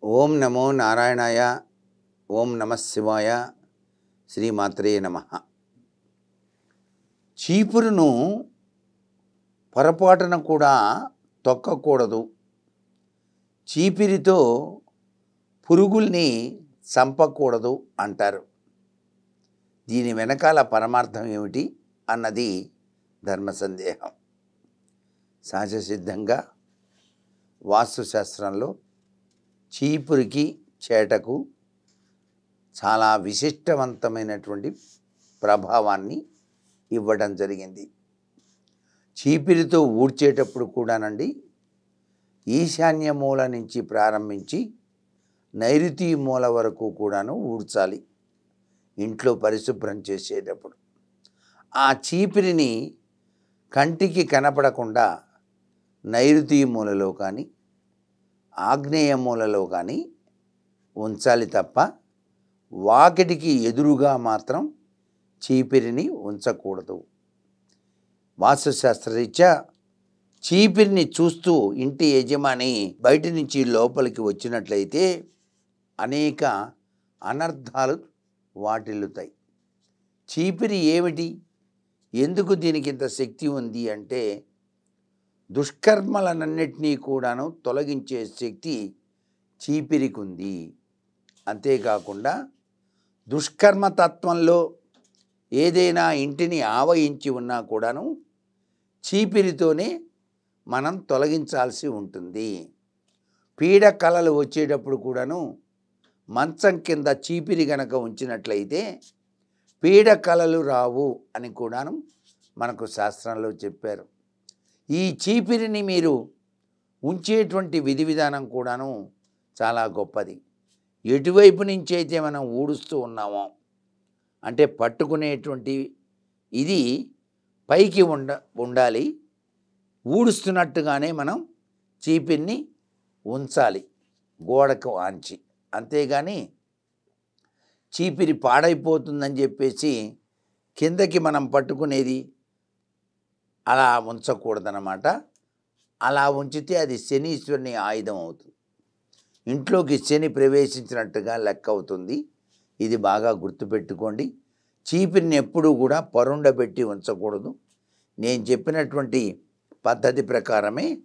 ఓం నమో నారాయణాయ. ఓం నమః శివాయ. శ్రీమాత్రే నమః. చీపురును పొరపాటున కూడా తొక్కకూడదు. చీపిరితో పురుగుల్ని చంపకూడదు అంటారు. దీని వెనకాల పరమార్థం ఏమిటి అన్నది ధర్మ సందేహం. సహజ సిద్ధంగా వాస్తుశాస్త్రంలో చీపురికి చేటకు చాలా విశిష్టవంతమైనటువంటి ప్రభావాన్ని ఇవ్వడం జరిగింది. చీపిరితో ఊడ్చేటప్పుడు కూడానండి ఈశాన్య మూల నుంచి ప్రారంభించి నైరుతి మూల వరకు కూడాను ఊడ్చాలి. ఇంట్లో పరిశుభ్రం చేసేటప్పుడు ఆ చీపిరిని కంటికి కనపడకుండా నైరుతి మూలలో కానీ ఆగ్నేయ మూలలో కానీ ఉంచాలి తప్ప వాకిటికి ఎదురుగా మాత్రం చీపిరిని ఉంచకూడదు. వాస్తుశాస్త్రరీత్యా చీపిరిని చూస్తూ ఇంటి యజమాని బయట నుంచి లోపలికి వచ్చినట్లయితే అనేక అనర్థాలు వాటిల్లుతాయి. చీపిరి ఏమిటి, ఎందుకు దీనికి ఇంత శక్తి ఉంది అంటే దుష్కర్మలనన్నిటినీ కూడాను తొలగించే శక్తి చీపిరికి ఉంది. అంతేకాకుండా దుష్కర్మతత్వంలో ఏదైనా ఇంటిని ఆవహించి ఉన్నా కూడాను చీపిరితోనే మనం తొలగించాల్సి ఉంటుంది. పీడ కళలు వచ్చేటప్పుడు కూడాను మంచం కింద చీపిరి గనక ఉంచినట్లయితే పీడ కళలు రావు అని కూడాను మనకు శాస్త్రంలో చెప్పారు. ఈ చీపిరిని మీరు ఉంచేటువంటి విధి విధానం కూడాను చాలా గొప్పది. ఎటువైపు నుంచి అయితే మనం ఊడుస్తూ ఉన్నామో అంటే పట్టుకునేటువంటి ఇది పైకి ఉండాలి. ఊడుస్తున్నట్టుగానే మనం చీపిరిని ఉంచాలి గోడకు ఆంచి. అంతేగాని చీపిరి పాడైపోతుందని చెప్పేసి కిందకి మనం పట్టుకునేది అలా ఉంచకూడదన్నమాట. అలా ఉంచితే అది శనీశ్వరుని ఆయుధం అవుతుంది. ఇంట్లోకి శని ప్రవేశించినట్టుగా లెక్క అవుతుంది. ఇది బాగా గుర్తుపెట్టుకోండి. చీపిరిని ఎప్పుడూ కూడా పరుండబెట్టి ఉంచకూడదు. నేను చెప్పినటువంటి పద్ధతి ప్రకారమే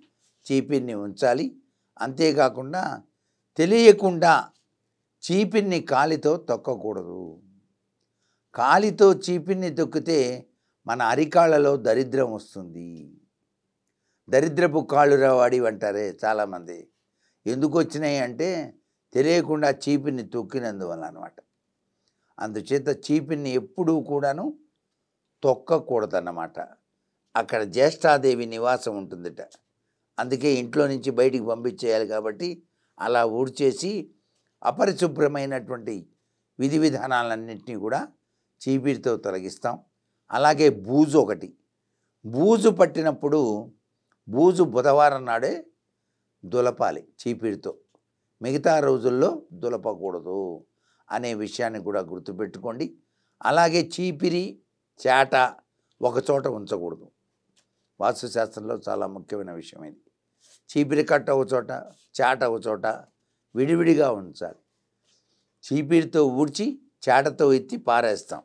చీపిరిని ఉంచాలి. అంతేకాకుండా తెలియకుండా చీపిరిని కాలితో తొక్కకూడదు. కాలితో చీపిరిని తొక్కితే మన అరికాళ్ళలో దరిద్రం వస్తుంది. దరిద్రపు కాళ్ళు రావాడి అంటారే చాలామంది. ఎందుకు వచ్చినాయి అంటే తెలియకుండా చీపిరిని తొక్కినందువల్ల అనమాట. అందుచేత చీపిరిని ఎప్పుడూ కూడాను తొక్కకూడదన్నమాట. అక్కడ జ్యేష్ఠాదేవి నివాసం ఉంటుందిట. అందుకే ఇంట్లో నుంచి బయటికి పంపించేయాలి. కాబట్టి అలా ఊడ్చేసి అపరిశుభ్రమైనటువంటి విధి విధానాలన్నింటినీ కూడా చీపిరితో తొలగిస్తాం. అలాగే బూజు ఒకటి. బూజు పట్టినప్పుడు బూజు బుధవారం నాడే దులపాలి చీపిరితో, మిగతా రోజుల్లో దులపకూడదు అనే విషయాన్ని కూడా గుర్తుపెట్టుకోండి. అలాగే చీపిరి చాట ఒకచోట ఉంచకూడదు. వాస్తుశాస్త్రంలో చాలా ముఖ్యమైన విషయం ఇది. చీపిరి కట్ట ఒక చోట, చాట ఒక చోట విడివిడిగా ఉంచాలి. చీపిరితో ఊడ్చి చాటతో ఎత్తి పారేస్తాం.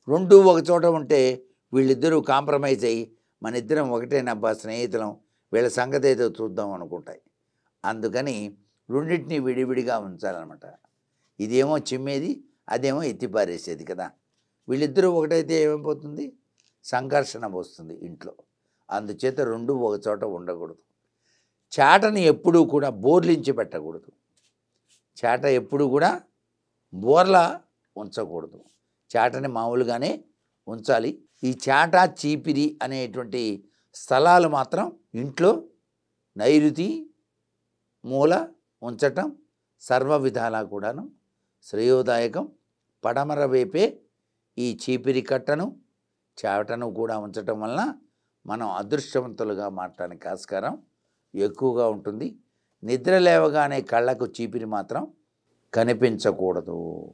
రెండు ఒక చోట ఉంటే వీళ్ళిద్దరూ కాంప్రమైజ్ అయ్యి మన ఇద్దరం ఒకటేనబ్బా స్నేహితులం, వీళ్ళ సంగతి ఏదో చూద్దాం అనుకుంటాయి. అందుకని రెండింటినీ విడివిడిగా ఉంచాలన్నమాట. ఇదేమో చిమ్మేది, అదేమో ఎత్తిపారేసేది కదా. వీళ్ళిద్దరూ ఒకటైతే ఏమైపోతుంది, సంఘర్షణ వస్తుంది ఇంట్లో. అందుచేత రెండు ఒక చోట ఉండకూడదు. చాటని ఎప్పుడూ కూడా బోర్లించి పెట్టకూడదు. చాట ఎప్పుడూ కూడా బోర్లా ఉంచకూడదు. చాటని మామూలుగానే ఉంచాలి. ఈ చాట చీపిరి అనేటువంటి స్థలాలు మాత్రం ఇంట్లో నైరుతి మూల ఉంచటం సర్వ విధాలా కూడాను శ్రేయోదాయకం. పడమర వైపే ఈ చీపిరి కట్టను చాటను కూడా ఉంచటం వలన మనం అదృష్టవంతులుగా మారటానికి ఆస్కారం ఎక్కువగా ఉంటుంది. నిద్ర లేవగానే కళ్ళకు చీపిరి మాత్రం కనిపించకూడదు.